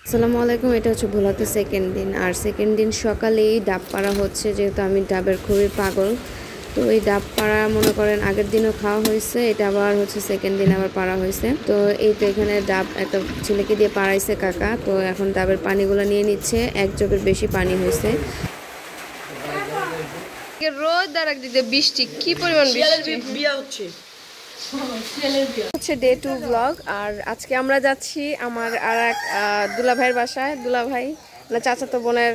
আসসালামু আলাইকুম। এটা হচ্ছে ভোলাতে সেকেন্ড দিন, আর সেকেন্ড দিন সকালেই ডাব পাড়া হচ্ছে, যেহেতু আমি ডাবের খুবই পাগল। তো এই ডাব পাড়া মনে করেন আগের দিনও খাওয়া হয়েছে, এটা আবার হচ্ছে সেকেন্ড দিন আবার পাড়া হয়েছে। তো এই তো এখানে ডাব একটা ছেলেকে দিয়ে পাড়াইছে কাকা, তো এখন ডাবের পানিগুলো নিয়ে নিচ্ছে, এক জগের বেশি পানি হয়েছে। রোদ আর একদিকে বৃষ্টি, কি পরিমাণ হচ্ছে ডে 2 ব্লগ। আর আজকে আমরা যাচ্ছি আমার আর এক দুলাভাইয়ের বাসায়। দুলাভাই মানে চাচাতো বোনের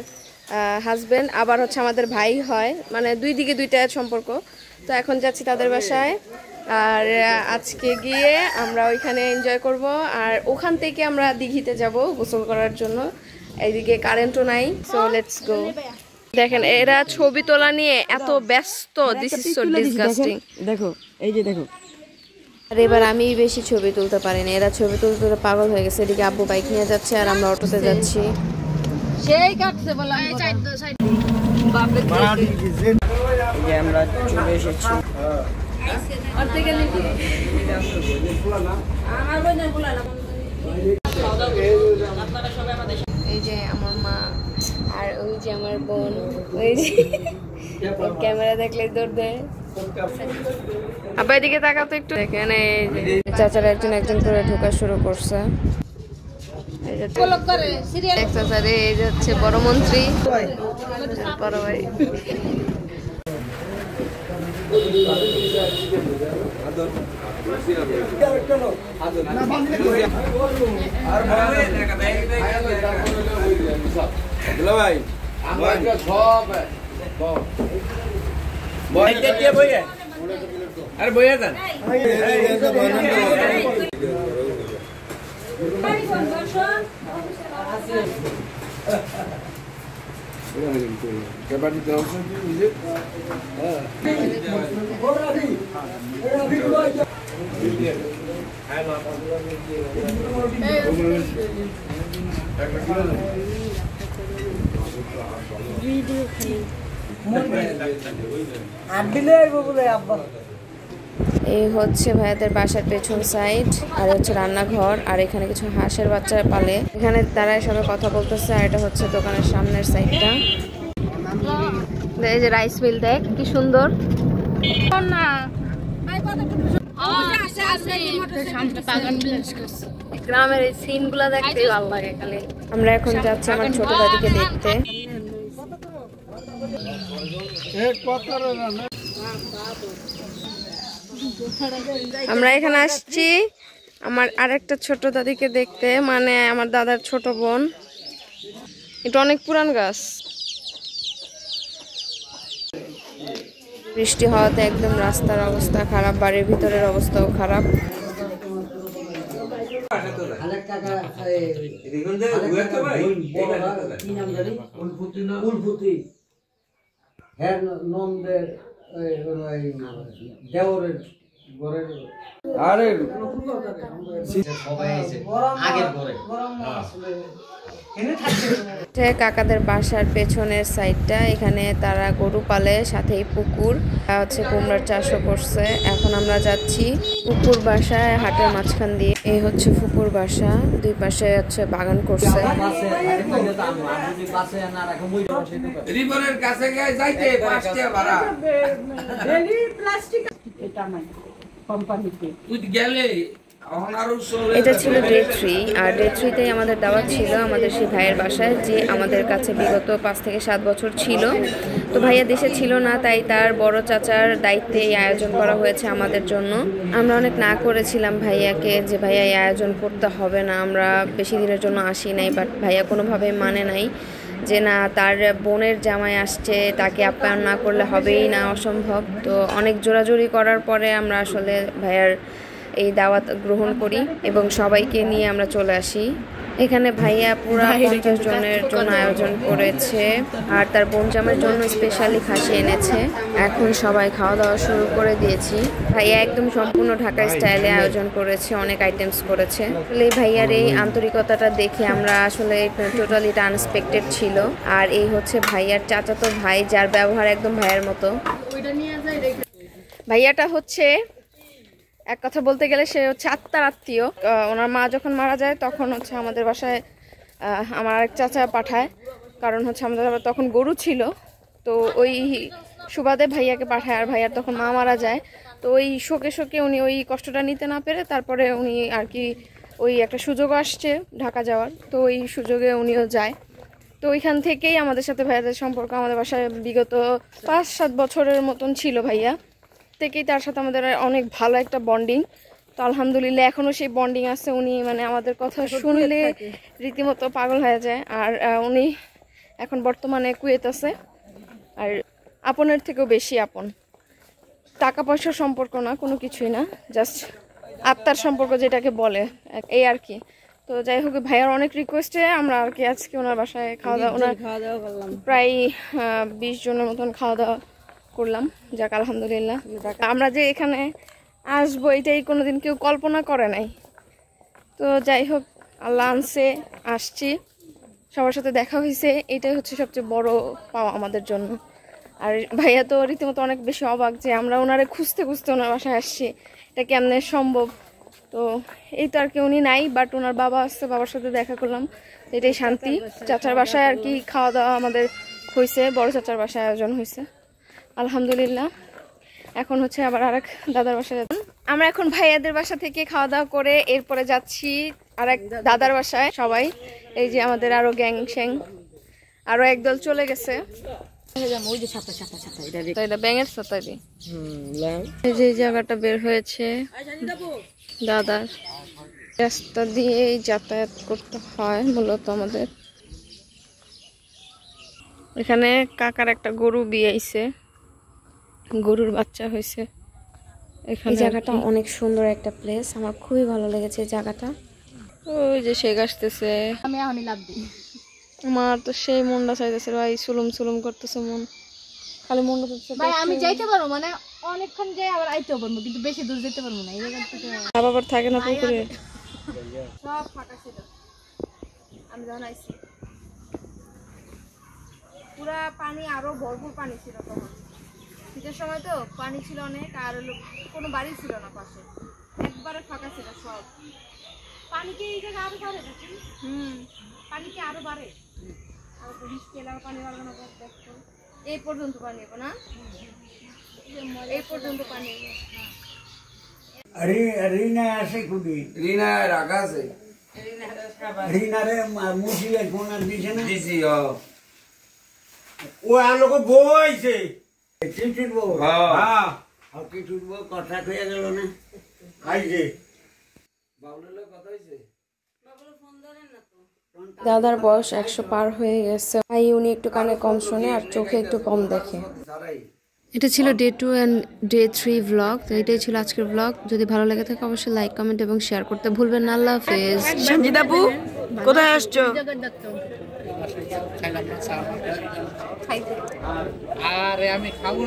হাজবেন্ড, আবার হচ্ছে আমাদের ভাই হয়, মানে দুই দিকে দুইটা সম্পর্ক। তো এখন যাচ্ছি তাদের বাসায়, আর আজকে গিয়ে আমরা ওইখানে এনজয় করব, আর ওখান থেকে আমরা দিঘিতে যাব গোসল করার জন্য। এইদিকে কারেন্টও নাই, সো লেটস গো। দেখেন এরা ছবি তোলা নিয়ে এত ব্যস্ত, দিস ইজ সো ডিসগাস্টিং। দেখো এই যে দেখো, আর এবার আমি বেশি ছবি তুলতে পারি না, এরা ছবি তুলতে তুলতে পাগল হয়ে গেছে। এদিকে আব্বু বাইক নিয়ে যাচ্ছে আর আমরা অটোতে যাচ্ছি। সেই কাটছে বলা আমরা চলে এসেছি। এই যে আমার মা আর ওই যে আমার বোন, ওই যে ক্যামেরা দেখলে দৌড় দেয়। আবার এদিকে তাকাও তো একটু, দেখেন এই চাচারা একজন একজন করে ঢোকা শুরু করছে। চাচারে এই যাচ্ছে বড় মন্ত্রী, বড় ভাই। আরে বইয়া যান এই হচ্ছে ভাইয়াদের বাসার পেছন সাইড, আর হচ্ছে রান্নাঘর, আর এখানে কিছু হাঁসের বাচ্চা পালে, এখানে দাঁড়ায় সবাই কথা বলতেছে। আর এটা হচ্ছে দোকানের সামনের সাইডটা। এই যে রাইস মিল, দেখ কি সুন্দর না, গ্রামের এই সিন গুলা দেখতে ভালো লাগে খালি। আমরা এখন যাচ্ছি আমার ছোট দাদিকে দেখতে। আমরা এখানে আসছি আমার আরেকটা ছোট দাদিকে দেখতে, মানে আমার দাদার ছোট বোন। এটা অনেক পুরান গাছ, বৃষ্টি হওয়াতে একদম রাস্তার অবস্থা খারাপ, বাড়ির ভিতরের অবস্থাও খারাপ। কাকাদের বাসার পেছনের সাইডটা, এখানে তারা গরু পালে, সাথেই পুকুর, হচ্ছে কুমড়ার চাষও করছে। এখন আমরা যাচ্ছি পুকুর বাসায়, হাটের মাঝখান দিয়ে। এই হচ্ছে পুকুর বাসা, দুই পাশে হচ্ছে বাগান করছে। এটা ছিল ডে 3, আর ডে 3তেই আমাদের দাওয়াত ছিল আমাদের সেই ভাইয়ের বাসায়, যে আমাদের কাছে বিগত 5 থেকে 7 বছর ছিল। তো ভাইয়া দেশে ছিল না, তাই তার বড় চাচার দায়িত্বে এই আয়োজন করা হয়েছে আমাদের জন্য। আমরা অনেক না করেছিলাম ভাইয়াকে, যে ভাইয়া এই আয়োজন করতে হবে না, আমরা বেশি দিনের জন্য আসি নাই, বাট ভাইয়া কোনোভাবে মানে নাই যে না, তার বোনের জামাই আসছে, তাকে আপ্যায়ন না করলে হবেই না, অসম্ভব। তো অনেক জোরাজোরি করার পরে আমরা আসলে ভাইয়ার এই দাওয়াত গ্রহণ করি এবং সবাইকে নিয়ে আমরা চলে আসি। এখানে ভাইয়া পুরো 50 জনের জন্য আয়োজন করেছে, আর তার বোন জামাইয়ের জন্য স্পেশালি খাসি এনেছে। এখন সবাই খাওয়া দাওয়া শুরু করে দিয়েছি। ভাইয়া একদম সম্পূর্ণ ঢাকা স্টাইলে আয়োজন করেছে, অনেক আইটেমস করেছে। আসলে ভাইয়ার এই আন্তরিকতাটা দেখে আমরা আসলে টোটালি এটা আনএক্সপেক্টেড ছিল। আর এই হচ্ছে ভাইয়ার চাচাতো ভাই, যার ব্যবহার একদম ভাইয়ার মতো। ভাইয়াটা হচ্ছে এক কথা বলতে গেলে সে হচ্ছে আত্মার আত্মীয়। ওনার মা যখন মারা যায় তখন হচ্ছে আমাদের বাসায় আমার আরেক চাচা পাঠায়, কারণ হচ্ছে আমাদের আবার তখন গরু ছিল, তো ওই সুবাদে ভাইয়াকে পাঠায়। আর ভাইয়ার তখন মা মারা যায়, তো ওই শোকে উনি ওই কষ্টটা নিতে না পেরে তারপরে উনি আর কি ওই একটা সুযোগ আসছে ঢাকা যাওয়ার, তো ওই সুযোগে উনিও যায়। তো ওইখান থেকেই আমাদের সাথে ভাইয়াদের সম্পর্ক। আমাদের বাসায় বিগত 5-7 বছরের মতন ছিল ভাইয়া, থেকেই তার সাথে আমাদের অনেক ভালো একটা বন্ডিং। তো আলহামদুলিল্লাহ এখনও সেই বন্ডিং আছে। উনি মানে আমাদের কথা শুনলে রীতিমতো পাগল হয়ে যায়। আর উনি এখন বর্তমানে কুয়েত আছে। আর আপনের থেকেও বেশি আপন, টাকা পয়সার সম্পর্ক না, কোনো কিছুই না, জাস্ট আত্মার সম্পর্ক যেটাকে বলে, এই আর কি। তো যাই হোক, ভাইয়ার অনেক রিকোয়েস্টে আমরা আর কি আজকে ওনার বাসায় খাওয়া দাওয়া করলাম। প্রায় 20 জনের মতন খাওয়া দাওয়া করলাম। যাক আলহামদুলিল্লাহ, আমরা যে এখানে আসবো এটাই কোনোদিন কেউ কল্পনা করে নাই। তো যাই হোক, আল্লাহ আনছে, আসছি, সবার সাথে দেখা হয়েছে, এটাই হচ্ছে সবচেয়ে বড় পাওয়া আমাদের জন্য। আর ভাইয়া তো রীতিমতো অনেক বেশি অবাক যে আমরা ওনারে খুঁজতে ওনার বাসায় আসছি, এটা কেমনে সম্ভব। তো এই তো আর কি, উনি নাই, বাট ওনার বাবা আসছে, বাবার সাথে দেখা করলাম, এটাই শান্তি। চাচার বাসায় আর কি খাওয়া দাওয়া আমাদের হয়েছে, বড় চাচার বাসায় আয়োজন হয়েছে আলহামদুলিল্লাহ। এখন হচ্ছে আবার আরেক দাদার বাসায় যাবেন। আমরা এখন ভাইয়াদের বাসা থেকে খাওয়া দাওয়া করে এরপরে যাচ্ছি আরেক দাদার বাসায় সবাই। এই যে আমাদের আরো গ্যাং শ্যাং আরো একদল চলে গেছে। এটা ব্যাঙের সাতারি। এই যে জায়গাটা বের হয়েছে দাদার, রাস্তা দিয়ে যাতায়াত করতে হয় মূলত আমাদের। এখানে কাকার একটা গরু বিয়াইছে, গরুর বাচ্চা হয়েছে। এখানে জায়গাটা অনেক সুন্দর একটা প্লেস, আমার খুবই ভালো লেগেছে এই জায়গাটা। ওই যে শেখ আসতেছে, আমি এখনই লাভ দিই। আমার তো সেই মনটা চাইতেছে ভাই, সুলুম করতেছে মন, খালি মনটা চাইতেছে ভাই আমি যাইতে পারবো, মানে অনেকক্ষণ যাই আবার আইতেও পারবো, কিন্তু বেশি দূর যেতে পারবো না। এই জায়গা থেকে আবার থাকে না পুকুরে। সব ফাঁকা ছিল আমি যখন আইছি, পুরা পানি, আরো ভরপুর পানি ছিল তখন। শীতের সময় তো পানি ছিল অনেক, আর কোনো বাড়ি ছিল না পাশে, একবারে ফাঁকা ছিল সব। পানি কি এই জায়গা আরো বাড়ে নাকি? পানি কি আরো বাড়ে? আর তো বৃষ্টি এলাকা পানি বাড়বে না, দেখো এই পর্যন্ত পানি হবে না, এই পর্যন্ত পানি হবে। রিনা আছে খুবই, রিনা রাখা আছে রিনারে মুসিয়ে কোনা দিছে না, দিছি ও আলোকে বইছে চিঠুর বউ। হ্যাঁ আর চিঠুর বউ কথা কইয়া গেল না, আইছে বাবুলের লোক কথা হইছে। দাদার বয়স 100 পার হয়ে গেছে, তাই উনি একটু কানে কম শোনে আর চোখে একটু কম দেখে। এটা ছিল ডে 2 অ্যান্ড ডে 3 ভ্লগ। তো এটাই ছিল আজকের ভ্লগ। যদি ভালো লেগে থাকে অবশ্যই লাইক, কমেন্ট এবং শেয়ার করতে ভুলবেন না। আল্লাহ হাফেজ। সঞ্জিত আপু কোথায় আসছো? আরে আমি খাবো না।